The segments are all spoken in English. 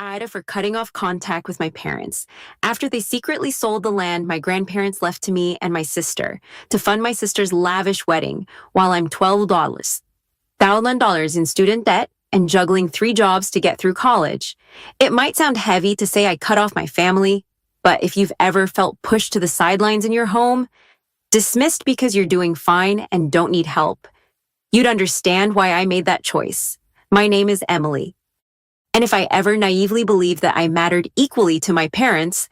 Ida for cutting off contact with my parents after they secretly sold the land my grandparents left to me and my sister to fund my sister's lavish wedding while I'm $12,000 in student debt and juggling 3 jobs to get through college. It might sound heavy to say I cut off my family, but if you've ever felt pushed to the sidelines in your home, dismissed because you're doing fine and don't need help, you'd understand why I made that choice. My name is Emily. And if I ever naively believed that I mattered equally to my parents,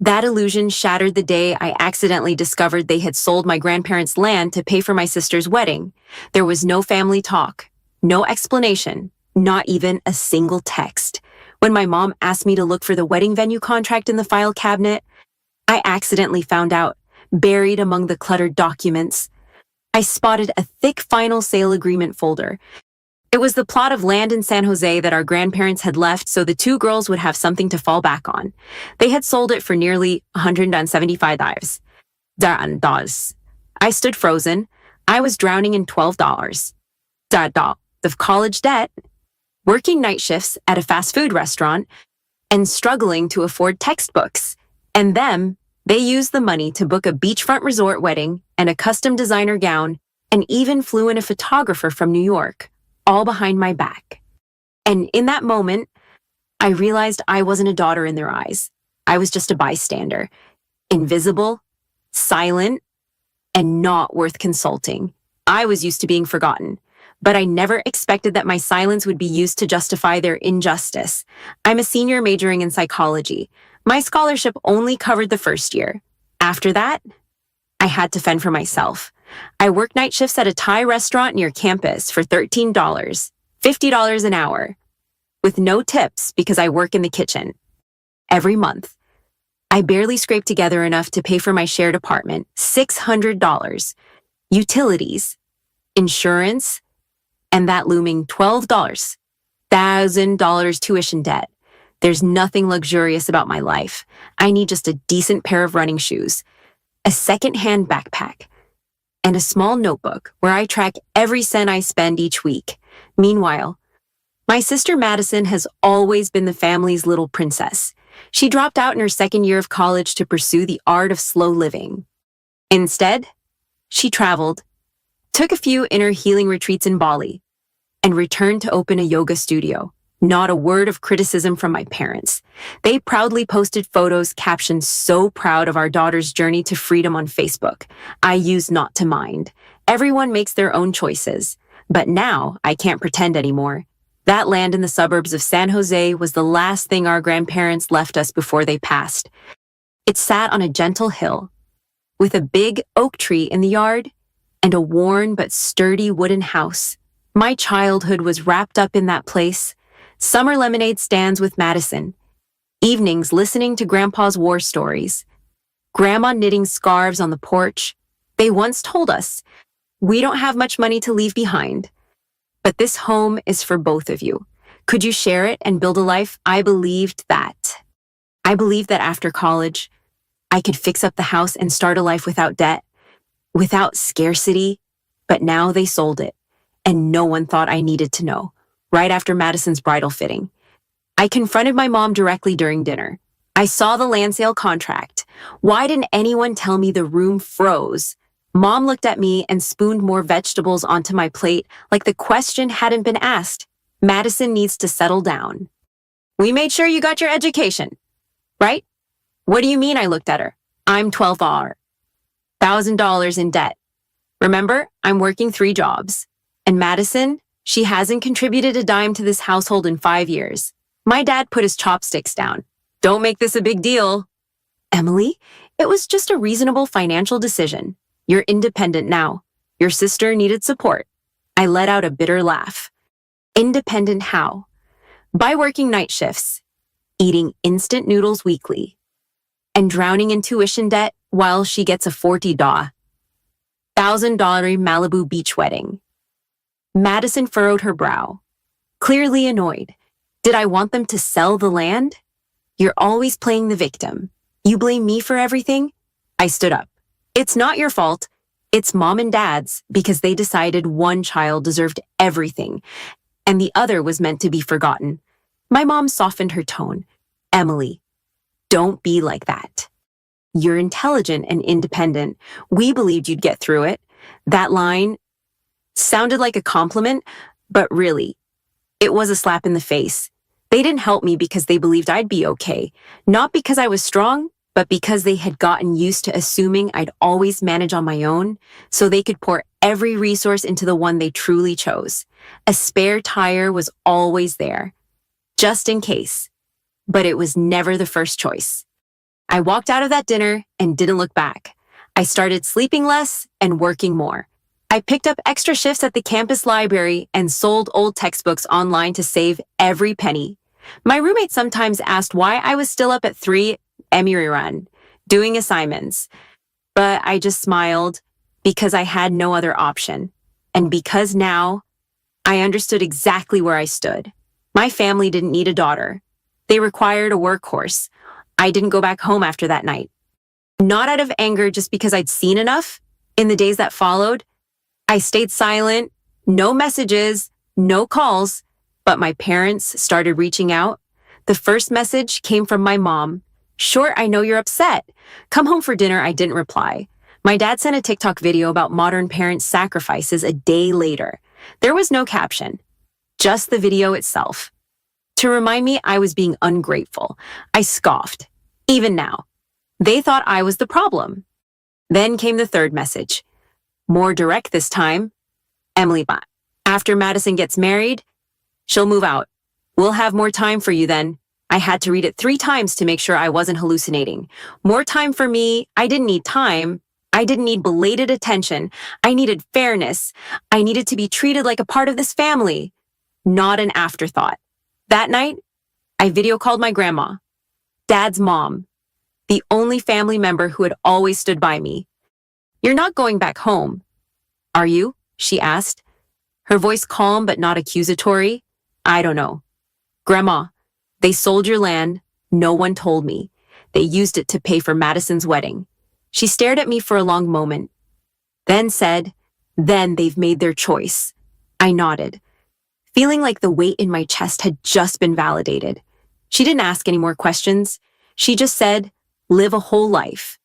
that illusion shattered the day I accidentally discovered they had sold my grandparents' land to pay for my sister's wedding. There was no family talk, no explanation, not even a single text. When my mom asked me to look for the wedding venue contract in the file cabinet, I accidentally found out, buried among the cluttered documents. I spotted a thick final sale agreement folder. It was the plot of land in San Jose that our grandparents had left so the 2 girls would have something to fall back on. They had sold it for nearly $175. I stood frozen. I was drowning in $12 of college debt, working night shifts at a fast food restaurant, and struggling to afford textbooks. And they used the money to book a beachfront resort wedding and a custom designer gown, and even flew in a photographer from New York. All behind my back. And in that moment, I realized I wasn't a daughter in their eyes. I was just a bystander, invisible, silent, and not worth consulting. I was used to being forgotten, but I never expected that my silence would be used to justify their injustice. I'm a senior majoring in psychology. My scholarship only covered the first year. After that, I had to fend for myself. I worked night shifts at a Thai restaurant near campus for $13, $50 an hour, with no tips because I work in the kitchen. Every month, I barely scraped together enough to pay for my shared apartment, $600, utilities, insurance, and that looming $12,000 tuition debt. There's nothing luxurious about my life. I need just a decent pair of running shoes, a second-hand backpack, and a small notebook where I track every cent I spend each week. Meanwhile, my sister Madison has always been the family's little princess. She dropped out in her second year of college to pursue the art of slow living. Instead, she traveled, took a few inner healing retreats in Bali, and returned to open a yoga studio. Not a word of criticism from my parents. They proudly posted photos captioned "So proud of our daughter's journey to freedom" on Facebook. I used not to mind. Everyone makes their own choices. But now I can't pretend anymore. That land in the suburbs of San Jose was the last thing our grandparents left us before they passed. It sat on a gentle hill, with a big oak tree in the yard and a worn but sturdy wooden house. My childhood was wrapped up in that place. Summer lemonade stands with Madison, evenings listening to Grandpa's war stories, Grandma knitting scarves on the porch. They once told us, "We don't have much money to leave behind, but this home is for both of you. Could you share it and build a life?" I believed that. I believed that after college, I could fix up the house and start a life without debt, without scarcity. But now they sold it, and no one thought I needed to know. Right after Madison's bridal fitting, I confronted my mom directly during dinner. I saw the land sale contract. Why didn't anyone tell me? The room froze. Mom looked at me and spooned more vegetables onto my plate like the question hadn't been asked. Madison needs to settle down. "We made sure you got your education, right?" "What do you mean?" I looked at her. "I'm $12,000 in debt. Remember, I'm working 3 jobs. And Madison, she hasn't contributed a dime to this household in 5 years. My dad put his chopsticks down. Don't make this a big deal." "Emily, it was just a reasonable financial decision. You're independent now. Your sister needed support." I let out a bitter laugh. Independent how? By working night shifts, eating instant noodles weekly, and drowning in tuition debt while she gets a $40,000 Malibu beach wedding. Madison furrowed her brow, clearly annoyed. Did I want them to sell the land? "You're always playing the victim. You blame me for everything?" I stood up. "It's not your fault. It's Mom and Dad's, because they decided one child deserved everything and the other was meant to be forgotten. My mom softened her tone. Emily, don't be like that. You're intelligent and independent. We believed you'd get through it. That line sounded like a compliment, but really, it was a slap in the face. They didn't help me because they believed I'd be okay. Not because I was strong, but because they had gotten used to assuming I'd always manage on my own, so they could pour every resource into the one they truly chose. A spare tire was always there, just in case. But it was never the first choice. I walked out of that dinner and didn't look back. I started sleeping less and working more. I picked up extra shifts at the campus library and sold old textbooks online to save every penny. My roommate sometimes asked why I was still up at 3 Emery Run, doing assignments. But I just smiled because I had no other option. And because now, I understood exactly where I stood. My family didn't need a daughter. They required a workhorse. I didn't go back home after that night. Not out of anger, just because I'd seen enough. In the days that followed, I stayed silent, no messages, no calls, but my parents started reaching out. The first message came from my mom. Sure, I know you're upset. Come home for dinner, I didn't reply. My dad sent a TikTok video about modern parents' sacrifices a day later. There was no caption, just the video itself. To remind me I was being ungrateful, I scoffed. Even now, they thought I was the problem. Then came the third message. More direct this time. Emily, after Madison gets married, she'll move out. We'll have more time for you then. I had to read it 3 times to make sure I wasn't hallucinating. More time for me. I didn't need time. I didn't need belated attention. I needed fairness. I needed to be treated like a part of this family, not an afterthought. That night, I video called my grandma, Dad's mom, the only family member who had always stood by me. You're not going back home, are you? She asked, her voice calm but not accusatory. I don't know. Grandma, they sold your land. No one told me. They used it to pay for Madison's wedding. She stared at me for a long moment, then said, then they've made their choice. I nodded, feeling like the weight in my chest had just been validated. She didn't ask any more questions. She just said, live a whole life,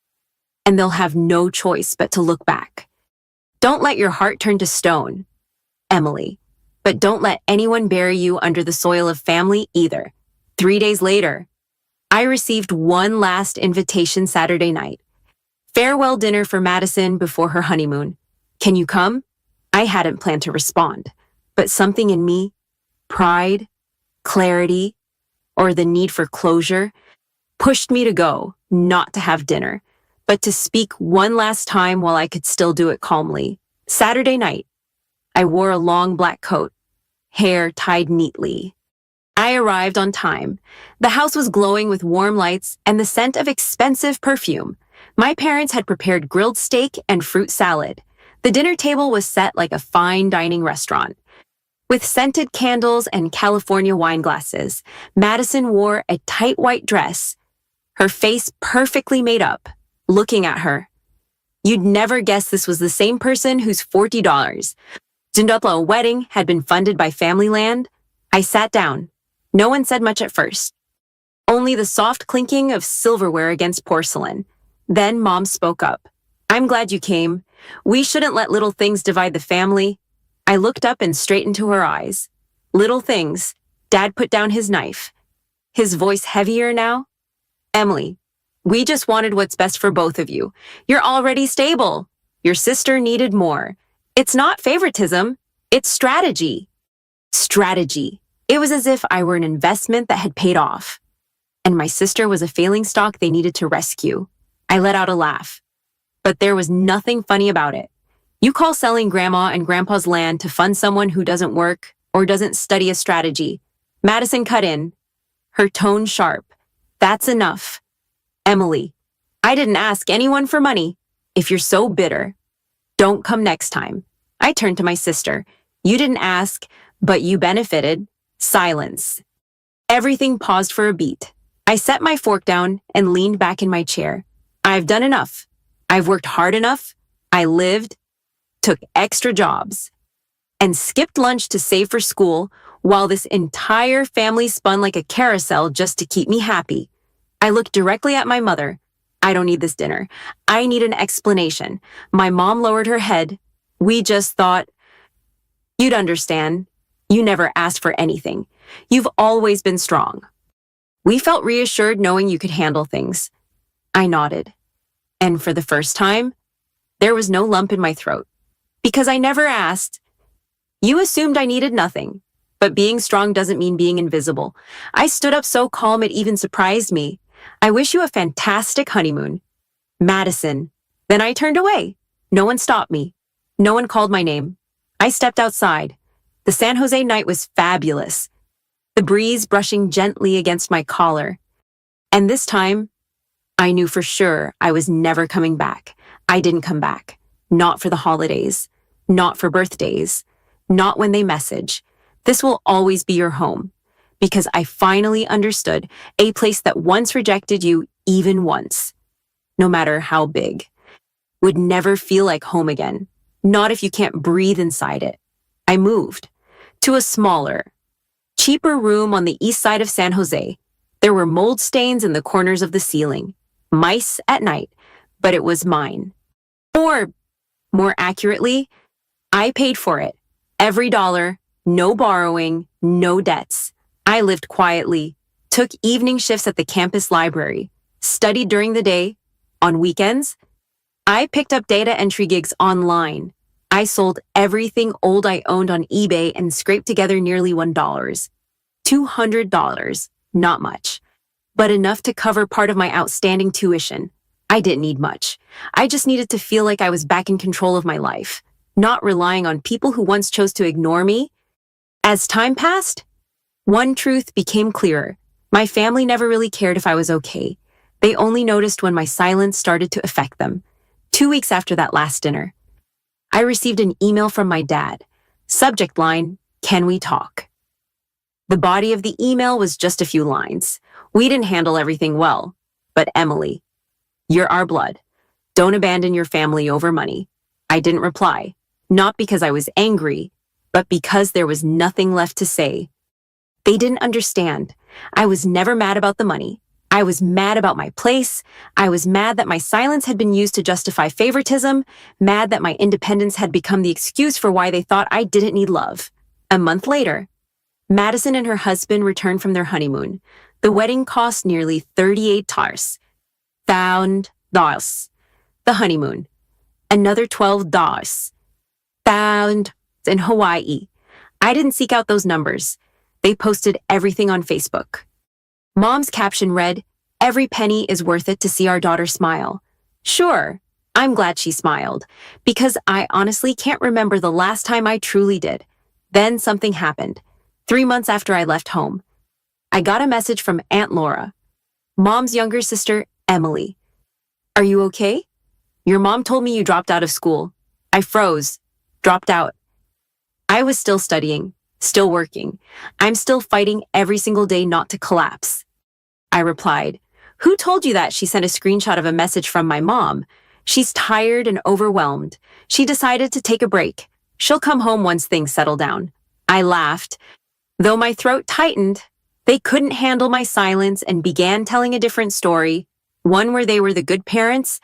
and they'll have no choice but to look back. Don't let your heart turn to stone, Emily, but don't let anyone bury you under the soil of family either. 3 days later, I received one last invitation Saturday night. Farewell dinner for Madison before her honeymoon. Can you come? I hadn't planned to respond, but something in me, pride, clarity, or the need for closure, pushed me to go, not to have dinner, but to speak one last time while I could still do it calmly. Saturday night, I wore a long black coat, hair tied neatly. I arrived on time. The house was glowing with warm lights and the scent of expensive perfume. My parents had prepared grilled steak and fruit salad. The dinner table was set like a fine dining restaurant. With scented candles and California wine glasses, Madison wore a tight white dress, her face perfectly made up, looking at her. You'd never guess this was the same person whose $40 Zundupla wedding had been funded by family land. I sat down. No one said much at first. Only the soft clinking of silverware against porcelain. Then Mom spoke up. I'm glad you came. We shouldn't let little things divide the family. I looked up and straight into her eyes. Little things. Dad put down his knife. His voice heavier now. Emily, we just wanted what's best for both of you. You're already stable. Your sister needed more. It's not favoritism. It's strategy. Strategy. It was as if I were an investment that had paid off. And my sister was a failing stock they needed to rescue. I let out a laugh. But there was nothing funny about it. You call selling Grandma and Grandpa's land to fund someone who doesn't work or doesn't study a strategy. Madison cut in, her tone sharp. That's enough. Emily, I didn't ask anyone for money. If you're so bitter, don't come next time. I turned to my sister. You didn't ask, but you benefited. Silence. Everything paused for a beat. I set my fork down and leaned back in my chair. I've done enough. I've worked hard enough. I lived, took extra jobs, and skipped lunch to save for school while this entire family spun like a carousel just to keep me happy. I looked directly at my mother. I don't need this dinner. I need an explanation. My mom lowered her head. We just thought, you'd understand. You never asked for anything. You've always been strong. We felt reassured knowing you could handle things. I nodded. And for the first time, there was no lump in my throat. Because I never asked. You assumed I needed nothing. But being strong doesn't mean being invisible. I stood up so calm it even surprised me. I wish you a fantastic honeymoon. Madison. Then I turned away. No one stopped me. No one called my name. I stepped outside. The San Jose night was fabulous. The breeze brushing gently against my collar. And this time, I knew for sure I was never coming back. I didn't come back. Not for the holidays. Not for birthdays. Not when they message. This will always be your home. Because I finally understood a place that once rejected you even once, no matter how big, would never feel like home again. Not if you can't breathe inside it. I moved to a smaller, cheaper room on the east side of San Jose. There were mold stains in the corners of the ceiling, mice at night, but it was mine. Or, more accurately, I paid for it. Every dollar, no borrowing, no debts. I lived quietly, took evening shifts at the campus library, studied during the day. On weekends, I picked up data entry gigs online. I sold everything old I owned on eBay and scraped together nearly $1. $200, not much, but enough to cover part of my outstanding tuition. I didn't need much. I just needed to feel like I was back in control of my life, not relying on people who once chose to ignore me. As time passed, one truth became clearer. My family never really cared if I was okay. They only noticed when my silence started to affect them. 2 weeks after that last dinner, I received an email from my dad. Subject line, "Can we talk?" The body of the email was just a few lines. We didn't handle everything well, but Emily, you're our blood. Don't abandon your family over money. I didn't reply, not because I was angry, but because there was nothing left to say. They didn't understand. I was never mad about the money. I was mad about my place. I was mad that my silence had been used to justify favoritism, mad that my independence had become the excuse for why they thought I didn't need love. A month later, Madison and her husband returned from their honeymoon. The wedding cost nearly $38. $1,000. The honeymoon. Another $12. Found in Hawaii. I didn't seek out those numbers. They posted everything on Facebook. Mom's caption read, "Every penny is worth it to see our daughter smile." Sure, I'm glad she smiled, because I honestly can't remember the last time I truly did. Then something happened. 3 months after I left home, I got a message from Aunt Laura, Mom's younger sister, Emily. "Are you okay? Your mom told me you dropped out of school." I froze, dropped out. I was still studying, still working. I'm still fighting every single day not to collapse. I replied, "Who told you that?" She sent a screenshot of a message from my mom. "She's tired and overwhelmed. She decided to take a break. She'll come home once things settle down." I laughed. Though my throat tightened, they couldn't handle my silence and began telling a different story, one where they were the good parents,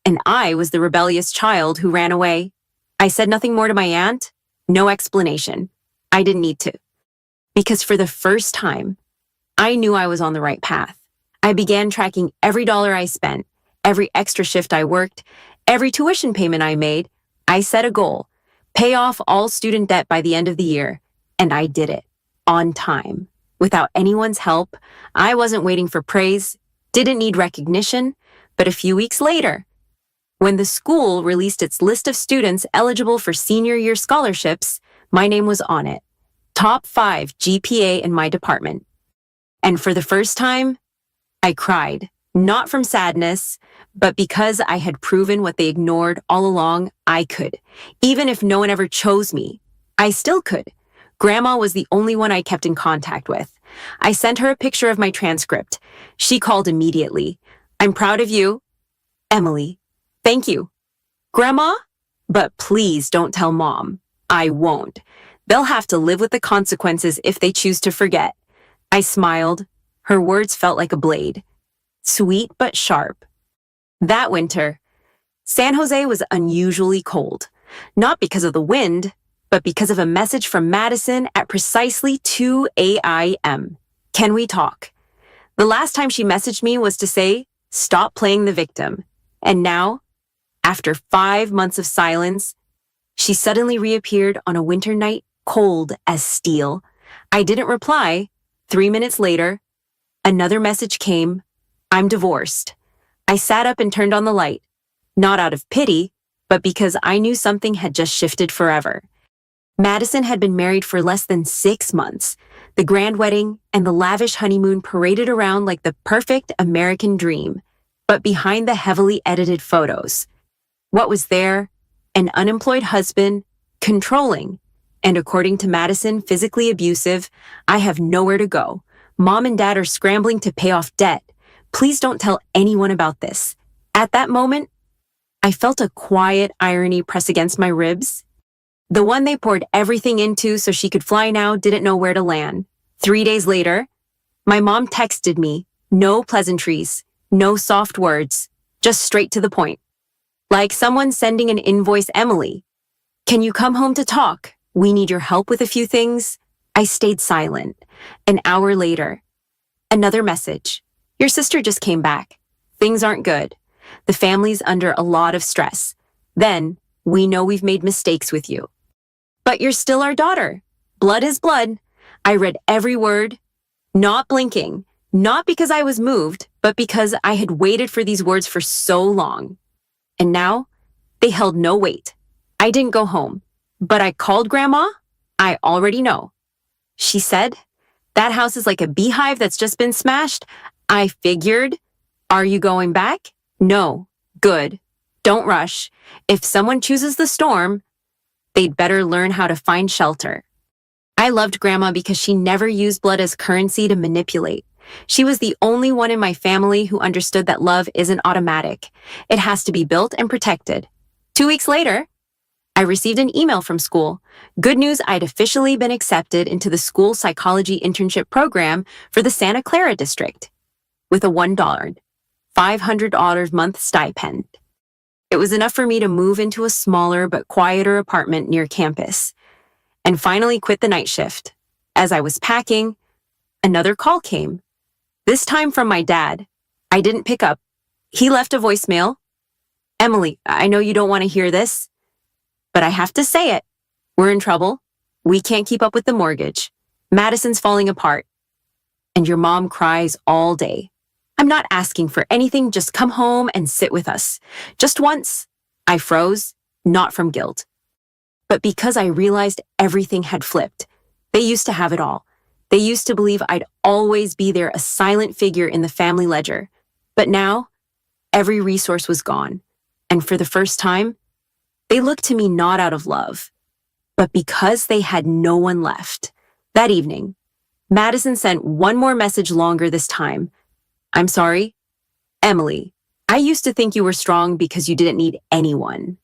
and I was the rebellious child who ran away. I said nothing more to my aunt, no explanation. I didn't need to. Because for the first time, I knew I was on the right path. I began tracking every dollar I spent, every extra shift I worked, every tuition payment I made. I set a goal, pay off all student debt by the end of the year, and I did it, on time. Without anyone's help, I wasn't waiting for praise, didn't need recognition, but a few weeks later, when the school released its list of students eligible for senior year scholarships, my name was on it. Top 5 GPA in my department. And for the first time, I cried, not from sadness, but because I had proven what they ignored all along, I could. Even if no one ever chose me, I still could. Grandma was the only one I kept in contact with. I sent her a picture of my transcript. She called immediately. "I'm proud of you, Emily. Thank you. Grandma? But please don't tell Mom." "I won't." They'll have to live with the consequences if they choose to forget. I smiled. Her words felt like a blade. Sweet but sharp. That winter, San Jose was unusually cold. Not because of the wind, but because of a message from Madison at precisely 2 a.m. Can we talk? The last time she messaged me was to say, stop playing the victim. And now, after 5 months of silence, she suddenly reappeared on a winter night, cold as steel. I didn't reply. 3 minutes later, another message came. I'm divorced. I sat up and turned on the light, not out of pity, but because I knew something had just shifted forever. Madison had been married for less than 6 months. The grand wedding and the lavish honeymoon paraded around like the perfect American dream. But behind the heavily edited photos, what was there? An unemployed husband, controlling, and according to Madison, physically abusive. I have nowhere to go. Mom and Dad are scrambling to pay off debt. Please don't tell anyone about this. At that moment, I felt a quiet irony press against my ribs. The one they poured everything into so she could fly now didn't know where to land. 3 days later, my mom texted me, no pleasantries, no soft words, just straight to the point. Like someone sending an invoice, Emily. Can you come home to talk? We need your help with a few things. I stayed silent. An hour later, another message. Your sister just came back. Things aren't good. The family's under a lot of stress. Then, we know we've made mistakes with you. But you're still our daughter. Blood is blood. I read every word, not blinking, not because I was moved, but because I had waited for these words for so long. And now, they held no weight. I didn't go home, but I called Grandma. I already know. She said, that house is like a beehive that's just been smashed. I figured, are you going back? No. Good. Don't rush. If someone chooses the storm, they'd better learn how to find shelter. I loved Grandma because she never used blood as currency to manipulate. She was the only one in my family who understood that love isn't automatic. It has to be built and protected. 2 weeks later, I received an email from school. Good news, I'd officially been accepted into the school psychology internship program for the Santa Clara district with a $1, $500 month stipend. It was enough for me to move into a smaller but quieter apartment near campus and finally quit the night shift. As I was packing, another call came. This time from my dad. I didn't pick up. He left a voicemail. Emily, I know you don't want to hear this, but I have to say it. We're in trouble. We can't keep up with the mortgage. Madison's falling apart. And your mom cries all day. I'm not asking for anything, just come home and sit with us. Just once. I froze, not from guilt, but because I realized everything had flipped. They used to have it all. They used to believe I'd always be there, a silent figure in the family ledger. But now, every resource was gone. And for the first time, they looked to me not out of love, but because they had no one left. That evening, Madison sent one more message longer this time. I'm sorry, Emily. I used to think you were strong because you didn't need anyone.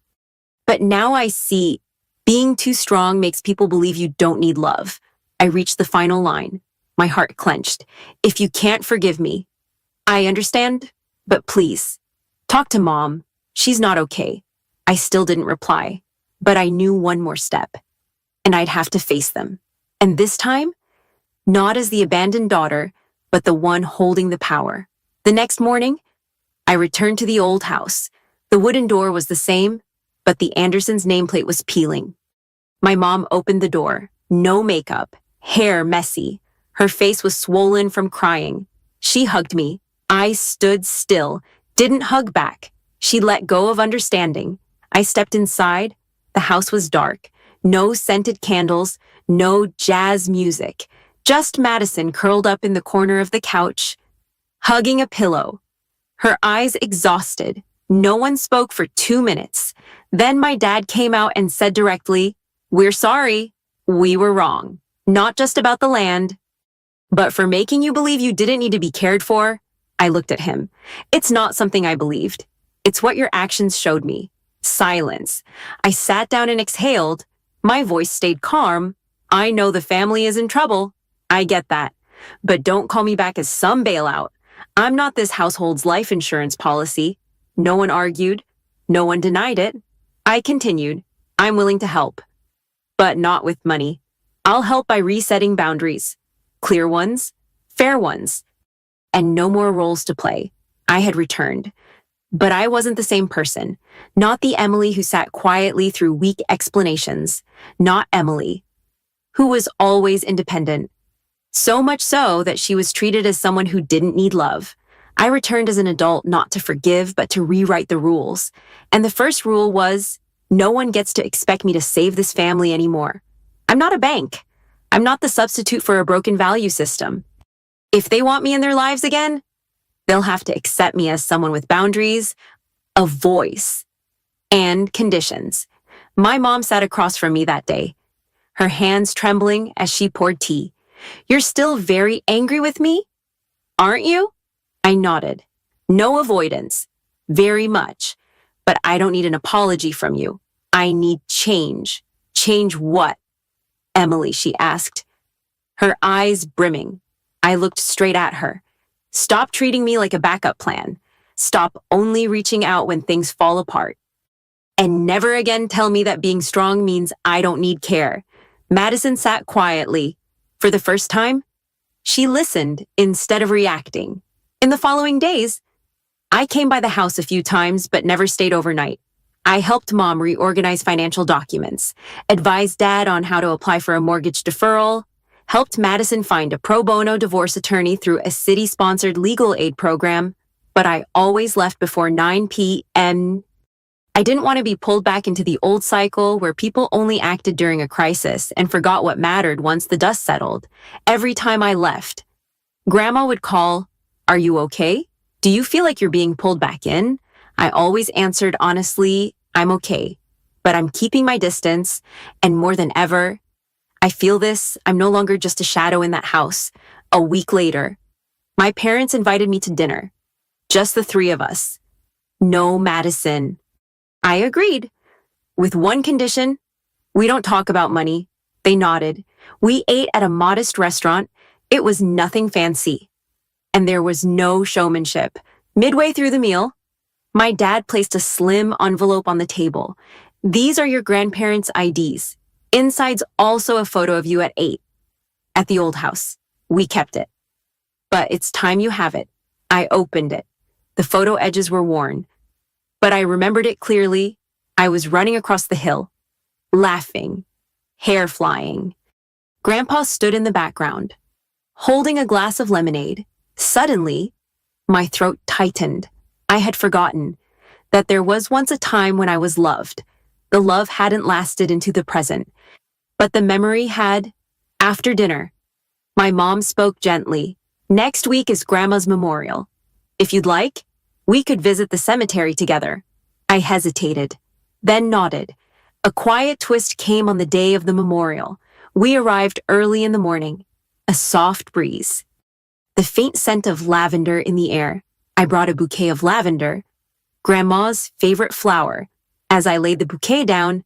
But now I see being too strong makes people believe you don't need love. I reached the final line. My heart clenched. If you can't forgive me, I understand, but please, talk to Mom. She's not okay. I still didn't reply, but I knew one more step, and I'd have to face them. And this time, not as the abandoned daughter, but the one holding the power. The next morning, I returned to the old house. The wooden door was the same, but the Andersons' nameplate was peeling. My mom opened the door. No makeup, hair messy. Her face was swollen from crying. She hugged me. I stood still, didn't hug back. She let go of understanding. I stepped inside. The house was dark. No scented candles, no jazz music. Just Madison curled up in the corner of the couch, hugging a pillow. Her eyes exhausted. No one spoke for 2 minutes. Then my dad came out and said directly, "We're sorry. We were wrong. Not just about the land, but for making you believe you didn't need to be cared for." I looked at him. It's not something I believed. It's what your actions showed me. Silence. I sat down and exhaled. My voice stayed calm, I know the family is in trouble. I get that. But don't call me back as some bailout. I'm not this household's life insurance policy. No one argued. No one denied it. I continued. I'm willing to help. But not with money. I'll help by resetting boundaries. Clear ones, fair ones, and no more roles to play. I had returned. But I wasn't the same person. Not the Emily who sat quietly through weak explanations. Not Emily, who was always independent. So much so that she was treated as someone who didn't need love. I returned as an adult not to forgive, but to rewrite the rules. And the first rule was, no one gets to expect me to save this family anymore. I'm not a bank. I'm not the substitute for a broken value system. If they want me in their lives again, they'll have to accept me as someone with boundaries, a voice, and conditions. My mom sat across from me that day, her hands trembling as she poured tea. You're still very angry with me, aren't you? I nodded. No avoidance. Very much. But I don't need an apology from you. I need change. Change what? Emily, she asked, her eyes brimming. I looked straight at her. Stop treating me like a backup plan. Stop only reaching out when things fall apart. And never again tell me that being strong means I don't need care. Madison sat quietly. For the first time, she listened instead of reacting. In the following days, I came by the house a few times but never stayed overnight. I helped Mom reorganize financial documents, advised Dad on how to apply for a mortgage deferral, helped Madison find a pro bono divorce attorney through a city-sponsored legal aid program, but I always left before 9 p.m. I didn't want to be pulled back into the old cycle where people only acted during a crisis and forgot what mattered once the dust settled. Every time I left, Grandma would call, "Are you okay? Do you feel like you're being pulled back in?" I always answered honestly, "I'm okay, but I'm keeping my distance, and more than ever, I feel this. I'm no longer just a shadow in that house." A week later, my parents invited me to dinner. Just the three of us. No Madison. I agreed. With one condition, we don't talk about money. They nodded. We ate at a modest restaurant. It was nothing fancy. And there was no showmanship. Midway through the meal, my dad placed a slim envelope on the table. "These are your grandparents' IDs. Inside's also a photo of you at 8. At the old house. We kept it. But it's time you have it." I opened it. The photo edges were worn. But I remembered it clearly. I was running across the hill, laughing, hair flying. Grandpa stood in the background, holding a glass of lemonade. Suddenly, my throat tightened. I had forgotten that there was once a time when I was loved. The love hadn't lasted into the present, but the memory had. After dinner, my mom spoke gently. "Next week is Grandma's memorial. If you'd like, we could visit the cemetery together." I hesitated, then nodded. A quiet twist came on the day of the memorial. We arrived early in the morning. A soft breeze. The faint scent of lavender in the air. I brought a bouquet of lavender, Grandma's favorite flower. As I laid the bouquet down,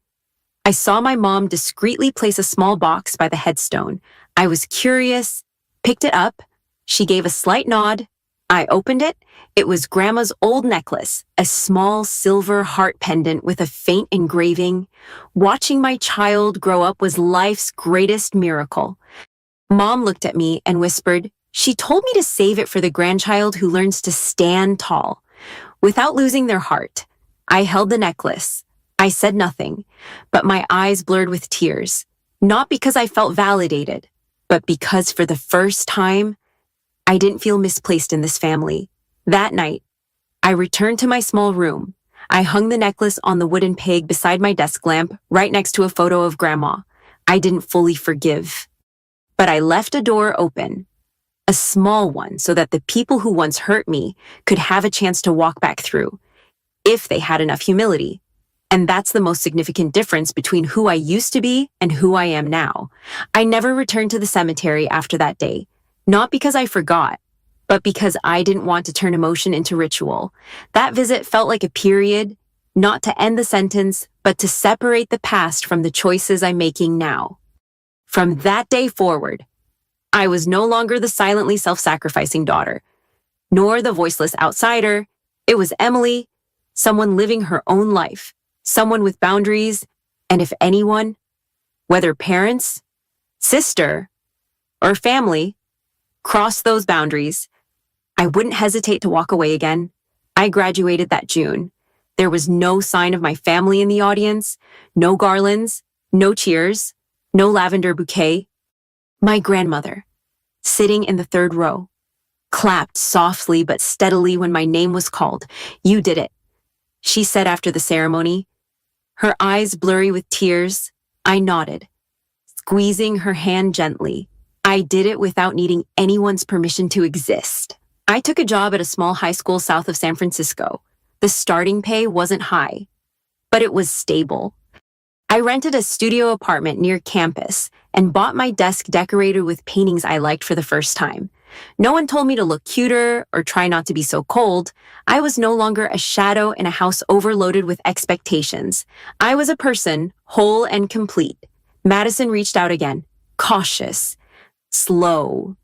I saw my mom discreetly place a small box by the headstone. I was curious, picked it up. She gave a slight nod. I opened it. It was Grandma's old necklace, a small silver heart pendant with a faint engraving. Watching my child grow up was life's greatest miracle. Mom looked at me and whispered, "She told me to save it for the grandchild who learns to stand tall." Without losing their heart, I held the necklace. I said nothing, but my eyes blurred with tears. Not because I felt validated, but because for the first time, I didn't feel misplaced in this family. That night, I returned to my small room. I hung the necklace on the wooden peg beside my desk lamp, right next to a photo of Grandma. I didn't fully forgive, but I left a door open, a small one, so that the people who once hurt me could have a chance to walk back through, if they had enough humility. And that's the most significant difference between who I used to be and who I am now. I never returned to the cemetery after that day, not because I forgot, but because I didn't want to turn emotion into ritual. That visit felt like a period, not to end the sentence, but to separate the past from the choices I'm making now. From that day forward, I was no longer the silently self-sacrificing daughter, nor the voiceless outsider. It was Emily, someone living her own life, someone with boundaries, and if anyone, whether parents, sister, or family, crossed those boundaries, I wouldn't hesitate to walk away again. I graduated that June. There was no sign of my family in the audience, no garlands, no cheers, no lavender bouquet. My grandmother, sitting in the third row, clapped softly but steadily when my name was called. "You did it," she said after the ceremony. Her eyes blurry with tears. I nodded, squeezing her hand gently. I did it without needing anyone's permission to exist. I took a job at a small high school south of San Francisco. The starting pay wasn't high, but it was stable. I rented a studio apartment near campus and bought my desk decorated with paintings I liked for the first time. No one told me to look cuter or try not to be so cold. I was no longer a shadow in a house overloaded with expectations. I was a person, whole and complete. Madison reached out again, cautious, slow,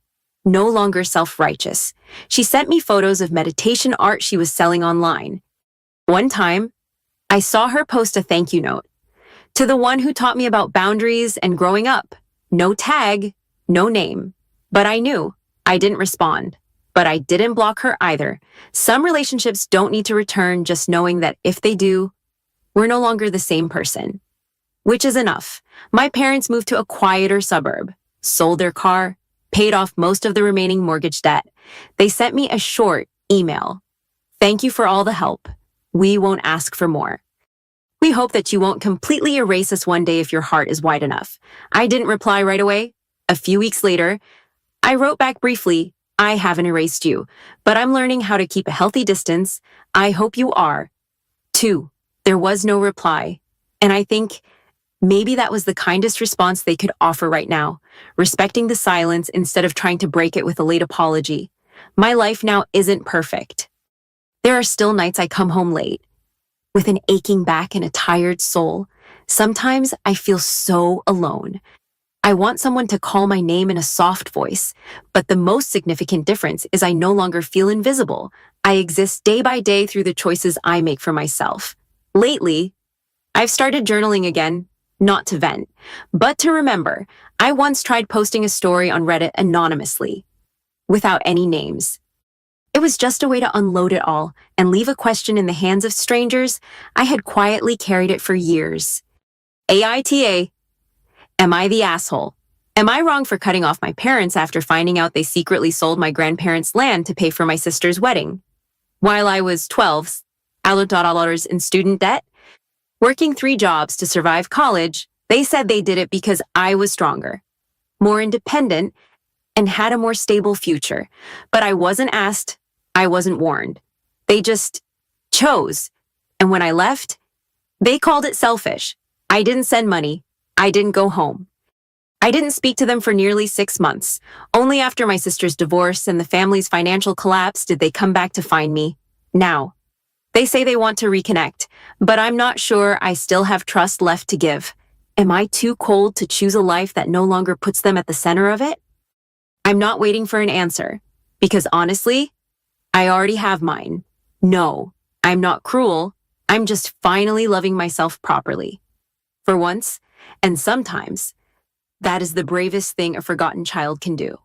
no longer self-righteous. She sent me photos of meditation art she was selling online. One time, I saw her post a thank you note. "To the one who taught me about boundaries and growing up." No tag, no name. But I knew. I didn't respond. But I didn't block her either. Some relationships don't need to return, just knowing that if they do, we're no longer the same person. Which is enough. My parents moved to a quieter suburb, sold their car, paid off most of the remaining mortgage debt. They sent me a short email. "Thank you for all the help. We won't ask for more. We hope that you won't completely erase us one day if your heart is wide enough." I didn't reply right away. A few weeks later, I wrote back briefly, "I haven't erased you, but I'm learning how to keep a healthy distance. I hope you are." 2. There was no reply. And I think maybe that was the kindest response they could offer right now, respecting the silence instead of trying to break it with a late apology. My life now isn't perfect. There are still nights I come home late, with an aching back and a tired soul. Sometimes I feel so alone. I want someone to call my name in a soft voice, but the most significant difference is I no longer feel invisible. I exist day by day through the choices I make for myself. Lately, I've started journaling again, not to vent, but to remember. I once tried posting a story on Reddit anonymously, without any names. It was just a way to unload it all and leave a question in the hands of strangers. I had quietly carried it for years. AITA. Am I the asshole? Am I wrong for cutting off my parents after finding out they secretly sold my grandparents' land to pay for my sister's wedding? While I was 12, $, in student debt, working 3 jobs to survive college, they said they did it because I was stronger, more independent, and had a more stable future. But I wasn't asked. I wasn't warned. They just chose. And when I left, they called it selfish. I didn't send money. I didn't go home. I didn't speak to them for nearly 6 months. Only after my sister's divorce and the family's financial collapse did they come back to find me. Now, they say they want to reconnect, but I'm not sure I still have trust left to give. Am I too cold to choose a life that no longer puts them at the center of it? I'm not waiting for an answer, because honestly, I already have mine. No, I'm not cruel. I'm just finally loving myself properly. For once, and sometimes, that is the bravest thing a forgotten child can do.